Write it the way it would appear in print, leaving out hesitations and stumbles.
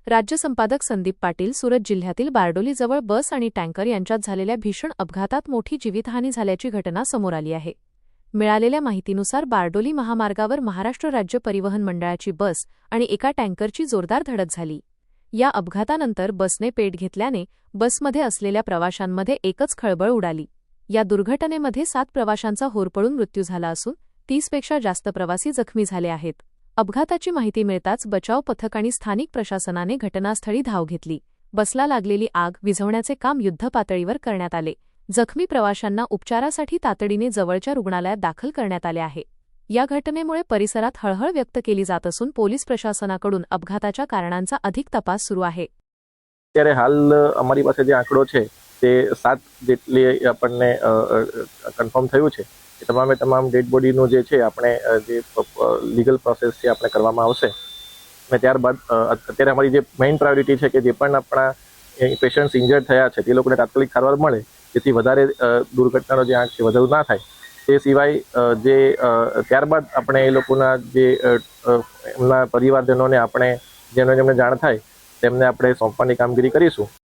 राज्य संपादक संदीप पाटील. सुरत जिल्ह्यातील बारडोलीजवळ बस आणि टँकर यांच्यात झालेल्या भीषण अपघातात मोठी जीवितहानी झाल्याची घटना समोर आली आहे. मिळालेल्या माहितीनुसार बारडोली महामार्गावर महाराष्ट्र राज्य परिवहन मंडळाची बस आणि एका टँकरची जोरदार धडक झाली. या अपघातानंतर बसने पेट घेतल्याने बसमध्ये असलेल्या प्रवाशांमध्ये एकच खळबळ उडाली. या दुर्घटनेमध्ये 7 प्रवाशांचा होरपळून मृत्यू झाला असून 30 पेक्षा जास्त प्रवासी जखमी झाले आहेत. अपघाताची माहिती मिळताच बचाव पथक आणि स्थानिक प्रशासनाने घटनास्थळी धाव घेतली. बसला लागलेली आग विझवण्याचे काम युद्धपातळीवर करण्यात आले. जखमी प्रवाशांना उपचारासाठी तातडीने जवळच्या रुग्णालयात दाखल करण्यात आले आहे. या घटनेमुळे परिसरात हळहळ व्यक्त केली जात असून पोलीस प्रशासनाकडून अपघाताच्या कारणांचा अधिक तपास सुरू आहे. ત્યારે હાલ અમારી પાસે જે આંકડો છે તે 7 જેટલી આપણને કન્ફર્મ થયું છે કે તમામે તમામ ડેડ બોડીનું જે છે આપણે જે લીગલ પ્રોસેસ છે આપણે કરવામાં આવશે અને ત્યારબાદ અત્યારે અમારી જે મેઇન પ્રાયોરિટી છે કે જે પણ આપણા પેશન્ટ્સ ઇન્જર્ડ થયા છે તે લોકોને તાત્કાલિક સારવાર મળે જેથી વધારે દુર્ઘટનાનો જે આંક છે વધુ ના થાય. તે સિવાય જે ત્યારબાદ આપણે એ લોકોના જે એમના પરિવારજનોને આપણે જેમને જાણ થાય તેમને આપણે સોંપવાની કામગીરી કરીશું.